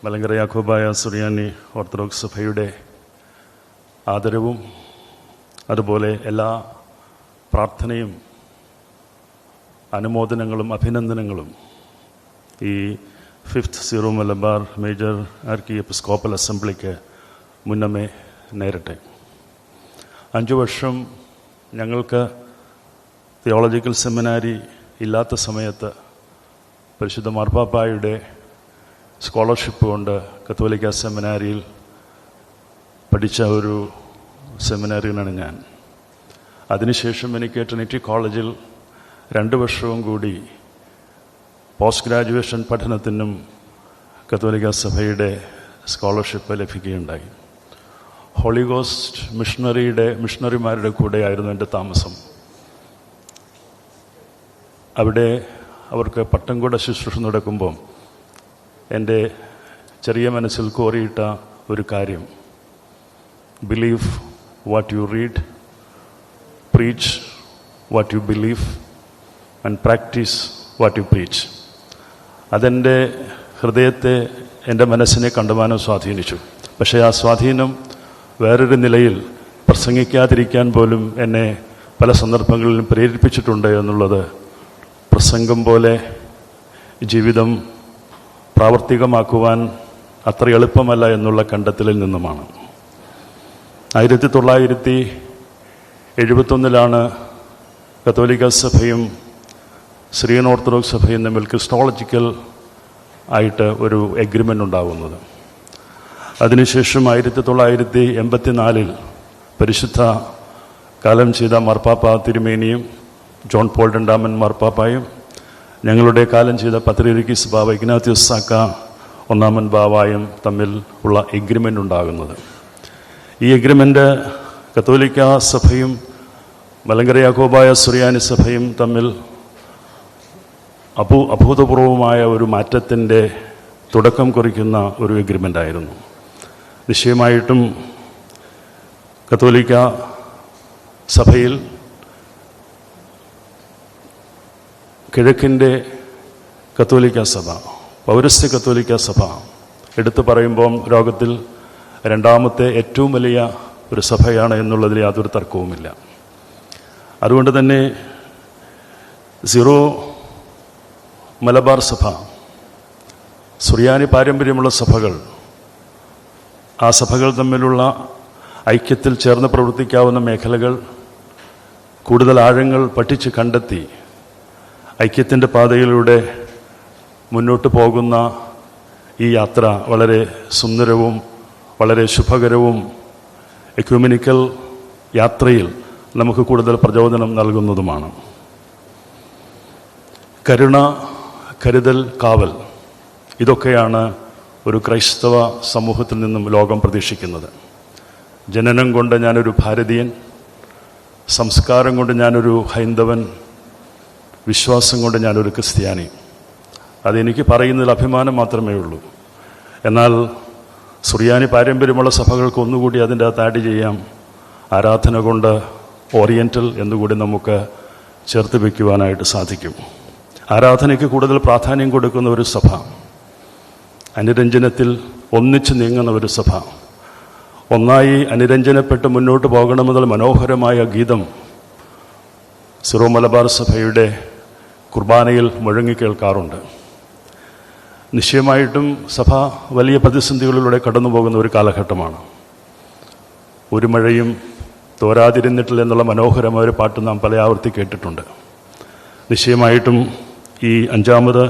മലങ്കര യാക്കോബായ സുറിയാനി orthodox സഭയുടെ ആദരവും അതുപോലെ എല്ലാ പ്രാർത്ഥനയും അനുമോദനങ്ങളും അഭിനന്ദനങ്ങളും ഈ 5th Syro Malabar major archiepiscopal അസംബ്ലിക്ക് മുന്നമേ നേരട്ടെ. 5 വർഷം ഞങ്ങൾക്ക് തിയോളജിക്കൽ സെമിനാരി ഇല്ലാത്ത സമയത്ത് പരിശുദ്ധ മാർപ്പാപ്പായുടെ സ്കോളർഷിപ്പ് കൊണ്ട് കത്തോലിക്ക സെമിനാരിയിൽ പഠിച്ച ഒരു സെമിനാരിയനാണ് ഞാൻ. അതിനുശേഷം എനിക്ക് ട്രിനിറ്റി കോളേജിൽ 2 വർഷവും കൂടി പോസ്റ്റ് ഗ്രാജുവേഷൻ പഠനത്തിനും കത്തോലിക്ക സഭയുടെ സ്കോളർഷിപ്പ് ലഭിക്കുകയുണ്ടായി. ഹോളി ഗോസ്റ്റ് മിഷണറിമാരുടെ കൂടെയായിരുന്നു എൻ്റെ താമസം. അവിടെ അവർക്ക് പട്ടം കൂടെ ശുശ്രൂഷ നടക്കുമ്പോൾ എൻ്റെ ചെറിയ മനസ്സിൽ കോറിയിട്ട ഒരു കാര്യം, believe what you read, preach what you believe and practice what you preach. അതെൻ്റെ ഹൃദയത്തെ, എൻ്റെ മനസ്സിനെ കണ്ടുമാനം സ്വാധീനിച്ചു. പക്ഷേ ആ സ്വാധീനം വേറൊരു നിലയിൽ പ്രസംഗിക്കാതിരിക്കാൻ പോലും എന്നെ പല സന്ദർഭങ്ങളിലും പ്രേരിപ്പിച്ചിട്ടുണ്ട് എന്നുള്ളത് പ്രസംഗം പോലെ ജീവിതം പ്രാവർത്തികമാക്കുവാൻ അത്ര എളുപ്പമല്ല എന്നുള്ള കണ്ടെത്തലിൽ നിന്നുമാണ്. 1971 കത്തോലിക്ക സഭയും സിറിയൻ ഓർത്തഡോക്സ് സഭയും തമ്മിൽ ക്രിസ്റ്റോളജിക്കൽ ആയിട്ട് ഒരു എഗ്രിമെൻ്റ് ഉണ്ടാകുന്നത്. അതിനുശേഷം 1984 പരിശുദ്ധ കാലം ചെയ്ത മാർപ്പാപ്പ തിരുമേനിയും ജോൺ പോൾ രണ്ടാമൻ മാർപ്പാപ്പായും ഞങ്ങളുടെ കാലം ചെയ്ത പത്രിയർക്കീസ് ബാവ ഇഗ്നാത്യോസ് സാക്ക ഒന്നാമൻ ബാവായും തമ്മിൽ ഉള്ള എഗ്രിമെൻ്റ് ഉണ്ടാകുന്നത്. ഈ എഗ്രിമെൻ്റ് കത്തോലിക്ക സഭയും മലങ്കര യാക്കോബായ സുറിയാനി സഭയും തമ്മിൽ അഭൂതപൂർവമായ ഒരു മാറ്റത്തിൻ്റെ തുടക്കം കുറിക്കുന്ന ഒരു എഗ്രിമെൻ്റായിരുന്നു. നിശ്ചയമായിട്ടും കത്തോലിക്ക സഭയിൽ കിഴക്കിൻ്റെ കത്തോലിക്ക സഭ, പൗരസ്ത്യ കത്തോലിക്ക സഭ എടുത്തു പറയുമ്പോൾ ലോകത്തിൽ 2ാമത്തെ ഏറ്റവും വലിയ ഒരു സഭയാണ് എന്നുള്ളതിൽ യാതൊരു തർക്കവുമില്ല. അതുകൊണ്ട് തന്നെ സിറോ മലബാർ സഭ, സുറിയാനി പാരമ്പര്യമുള്ള സഭകൾ, ആ സഭകൾ തമ്മിലുള്ള ഐക്യത്തിൽ ചേർന്ന് പ്രവർത്തിക്കാവുന്ന മേഖലകൾ കൂടുതൽ ആഴങ്ങൾ പഠിച്ച് കണ്ടെത്തി ഐക്യത്തിൻ്റെ പാതയിലൂടെ മുന്നോട്ട് പോകുന്ന ഈ യാത്ര വളരെ സുന്ദരവും വളരെ ശുഭകരവും എക്യുമെനിക്കൽ യാത്രയിൽ നമുക്ക് കൂടുതൽ പ്രചോദനം നൽകുന്നതുമാണ്. കരുണ, കരുതൽ, കാവൽ, ഇതൊക്കെയാണ് ഒരു ക്രൈസ്തവ സമൂഹത്തിൽ നിന്നും ലോകം പ്രതീക്ഷിക്കുന്നത്. ജനനം കൊണ്ട് ഞാനൊരു ഭാരതീയൻ, സംസ്കാരം കൊണ്ട് ഞാനൊരു ഹൈന്ദവൻ, വിശ്വാസം കൊണ്ട് ഞാനൊരു ക്രിസ്ത്യാനി. അതെനിക്ക് പറയുന്നതിൽ അഭിമാനം മാത്രമേ ഉള്ളൂ. എന്നാൽ സുറിയാനി പാരമ്പര്യമുള്ള സഭകൾക്ക് ഒന്നുകൂടി അതിൻ്റെ അകത്ത് ആഡ് ചെയ്യാം. ആരാധന കൊണ്ട് ഓറിയൻ്റൽ എന്നുകൂടി നമുക്ക് ചേർത്ത് വയ്ക്കുവാനായിട്ട് സാധിക്കും. ആരാധനയ്ക്ക് കൂടുതൽ പ്രാധാന്യം കൊടുക്കുന്ന ഒരു സഭ, അനുരഞ്ജനത്തിൽ ഒന്നിച്ചു നീങ്ങുന്ന ഒരു സഭ, ഒന്നായി അനുരഞ്ജനപ്പെട്ട് മുന്നോട്ട് പോകണമെന്നുള്ള മനോഹരമായ ഗീതം സിറോ മലബാർ സഭയുടെ കുർബാനയിൽ മുഴങ്ങിക്കേൾക്കാറുണ്ട്. നിശ്ചയമായിട്ടും സഭ വലിയ പ്രതിസന്ധികളിലൂടെ കടന്നു പോകുന്ന ഒരു കാലഘട്ടമാണ്. ഒരു മഴയും തോരാതിരുന്നിട്ടില്ല എന്നുള്ള മനോഹരമായ ഒരു പാട്ട് നാം പല ആവർത്തി കേട്ടിട്ടുണ്ട്. നിശ്ചയമായിട്ടും ഈ 5ാമത്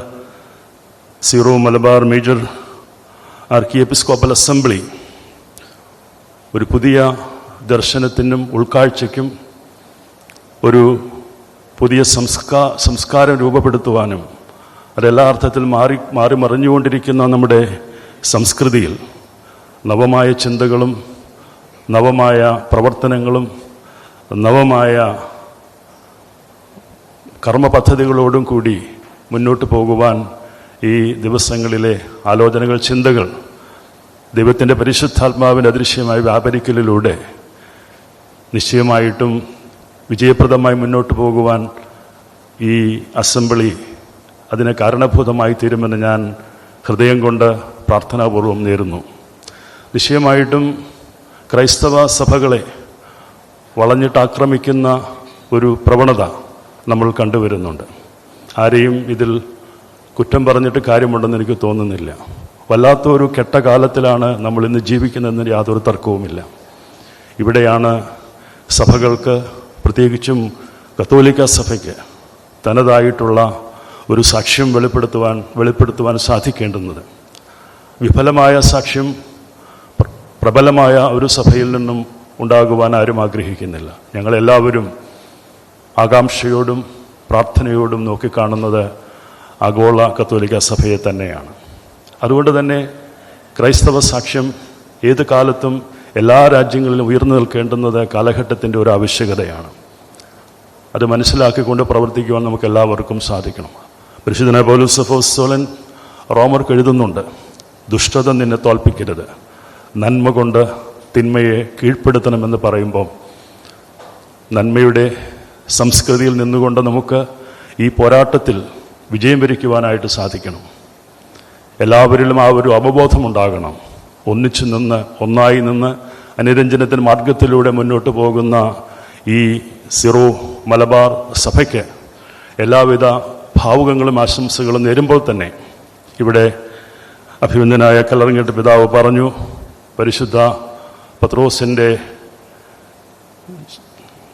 Syro Malabar major archiepiscopal assembly ഒരു പുതിയ ദർശനത്തിനും ഉൾക്കാഴ്ചയ്ക്കും ഒരു പുതിയ സംസ്കാരം രൂപപ്പെടുത്തുവാനും അതെല്ലാ അർത്ഥത്തിൽ മാറി മറിഞ്ഞുകൊണ്ടിരിക്കുന്ന നമ്മുടെ സംസ്കൃതിയിൽ നവമായ ചിന്തകളും നവമായ പ്രവർത്തനങ്ങളും നവമായ കർമ്മപദ്ധതികളോടും കൂടി മുന്നോട്ട് പോകുവാൻ ഈ ദിവസങ്ങളിലെ ആലോചനകൾ, ചിന്തകൾ ദൈവത്തിൻ്റെ പരിശുദ്ധാത്മാവിൻ്റെ അദൃശ്യമായ വ്യാപരിക്കലിലൂടെ നിശ്ചയമായിട്ടും വിജയപ്രദമായി മുന്നോട്ട് പോകുവാൻ ഈ അസംബ്ലി അതിന് കാരണഭൂതമായി തീരുമെന്ന് ഞാൻ ഹൃദയം കൊണ്ട് പ്രാർത്ഥനാപൂർവം നേരുന്നു. നിശ്ചയമായിട്ടും ക്രൈസ്തവ സഭകളെ വളഞ്ഞിട്ടാക്രമിക്കുന്ന ഒരു പ്രവണത നമ്മൾ കണ്ടുവരുന്നുണ്ട്. ആരെയും ഇതിൽ കുറ്റം പറഞ്ഞിട്ട് കാര്യമുണ്ടെന്ന് എനിക്ക് തോന്നുന്നില്ല. വല്ലാത്തൊരു കെട്ട കാലത്തിലാണ് നമ്മൾ ഇന്ന് ജീവിക്കുന്നതെന്ന് യാതൊരു തർക്കവുമില്ല. ഇവിടെയാണ് സഭകൾക്ക്, പ്രത്യേകിച്ചും കത്തോലിക്ക സഭയ്ക്ക് തനതായിട്ടുള്ള ഒരു സാക്ഷ്യം വെളിപ്പെടുത്തുവാൻ സാധിക്കേണ്ടുന്നത്. വിഫലമായ സാക്ഷ്യം പ്രബലമായ ഒരു സഭയിൽ നിന്നും ഉണ്ടാകുവാൻ ആരും ആഗ്രഹിക്കുന്നില്ല. ഞങ്ങളെല്ലാവരും ആകാംക്ഷയോടും പ്രാർത്ഥനയോടും നോക്കിക്കാണുന്നത് ആഗോള കത്തോലിക്ക സഭയെ തന്നെയാണ്. അതുകൊണ്ട് തന്നെ ക്രൈസ്തവ സാക്ഷ്യം ഏത് കാലത്തും എല്ലാ രാജ്യങ്ങളിലും ഉയർന്നു നിൽക്കേണ്ടുന്നത് കാലഘട്ടത്തിൻ്റെ ഒരു ആവശ്യകതയാണ്. അത് മനസ്സിലാക്കിക്കൊണ്ട് പ്രവർത്തിക്കുവാൻ നമുക്ക് എല്ലാവർക്കും സാധിക്കണം. പരിശുദ്ധനായ പൗലോസ് അപ്പോസ്തലൻ റോമർക്ക് എഴുതുന്നുണ്ട്, ദുഷ്ടത നിന്നെ തോൽപ്പിക്കരുത്, നന്മ കൊണ്ട് തിന്മയെ കീഴ്പ്പെടുത്തണമെന്ന് പറയുമ്പോൾ നന്മയുടെ സംസ്കൃതിയിൽ നിന്നുകൊണ്ട് നമുക്ക് ഈ പോരാട്ടത്തിൽ വിജയം വരിക്കുവാനായിട്ട് സാധിക്കണം. എല്ലാവരിലും ആ ഒരു അവബോധമുണ്ടാകണം. ഒന്നിച്ചു നിന്ന്, ഒന്നായി നിന്ന് അനുരഞ്ജനത്തിന് മാർഗത്തിലൂടെ മുന്നോട്ട് പോകുന്ന ഈ സിറോ മലബാർ സഭയ്ക്ക് എല്ലാവിധ ഭാവുകങ്ങളും ആശംസകളും നേരുമ്പോൾ തന്നെ ഇവിടെ അഭിവന്ദനായ കല്ലറങ്ങട്ട് പിതാവ് പറഞ്ഞു, പരിശുദ്ധ പത്രോസിൻ്റെ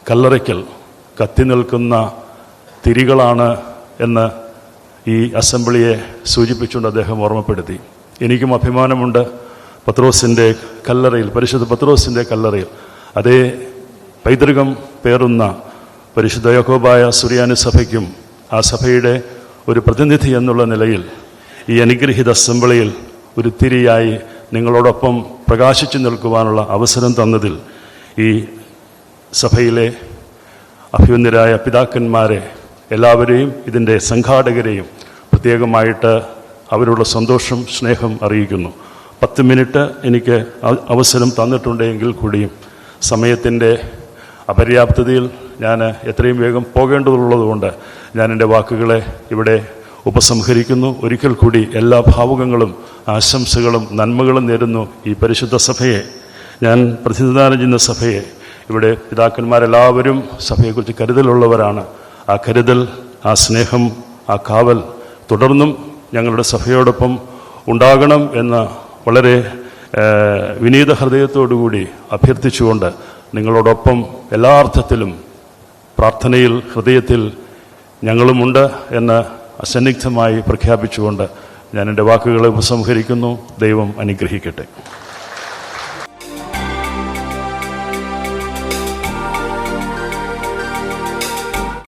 കല്ലറയ്ക്കൽ കത്തി നിൽക്കുന്ന തിരികളാണ് എന്ന് ഈ അസംബ്ലിയെ സൂചിപ്പിച്ചുകൊണ്ട് അദ്ദേഹം ഓർമ്മപ്പെടുത്തി. എനിക്കും അഭിമാനമുണ്ട് പത്രോസിൻ്റെ കല്ലറയിൽ, പരിശുദ്ധ പത്രോസിൻ്റെ കല്ലറയിൽ അതേ പൈതൃകം പേറുന്ന പരിശുദ്ധ യാക്കോബായ സുറിയാനി സഭയ്ക്കും ആ സഭയുടെ ഒരു പ്രതിനിധി എന്നുള്ള നിലയിൽ ഈ അനുഗ്രഹീത അസംബ്ലിയിൽ ഒരു തിരിയായി നിങ്ങളോടൊപ്പം പ്രകാശിച്ചു നിൽക്കുവാനുള്ള അവസരം തന്നതിൽ ഈ സഭയിലെ അഭിവന്ദരായ പിതാക്കന്മാരെ എല്ലാവരെയും ഇതിൻ്റെ സംഘാടകരെയും പ്രത്യേകമായിട്ട് അവരുടെ സന്തോഷം, സ്നേഹം അറിയിക്കുന്നു. 10 മിനിറ്റ് എനിക്ക് അവസരം തന്നിട്ടുണ്ടെങ്കിൽ കൂടിയും സമയത്തിൻ്റെ അപര്യാപ്തതയിൽ ഞാൻ എത്രയും വേഗം പോകേണ്ടതുള്ളതുകൊണ്ട് ഞാൻ എൻ്റെ വാക്കുകളെ ഇവിടെ ഉപസംഹരിക്കുന്നു. ഒരിക്കൽ കൂടി എല്ലാ ഭാവുകങ്ങളും ആശംസകളും നന്മകളും നേരുന്നു. ഈ പരിശുദ്ധ സഭയെ, ഞാൻ പ്രതിനിധാനം ചെയ്യുന്ന സഭയെ, ഇവിടെ പിതാക്കന്മാരെല്ലാവരും സഭയെക്കുറിച്ച് കരുതലുള്ളവരാണ്. ആ കരുതൽ, ആ സ്നേഹം, ആ കാവൽ തുടർന്നും ഞങ്ങളുടെ സഭയോടൊപ്പം ഉണ്ടാകണം എന്ന് വളരെ വിനീത ഹൃദയത്തോടുകൂടി അഭ്യർത്ഥിച്ചുകൊണ്ട് നിങ്ങളോടൊപ്പം എല്ലാ അർത്ഥത്തിലും പ്രാർത്ഥനയിൽ, ഹൃദയത്തിൽ ഞങ്ങളുമുണ്ട് എന്ന് അസന്നിഗ്ധമായി പ്രഖ്യാപിച്ചുകൊണ്ട് ഞാൻ എൻ്റെ വാക്കുകളെ ഉപസംഹരിക്കുന്നു. ദൈവം അനുഗ്രഹിക്കട്ടെ.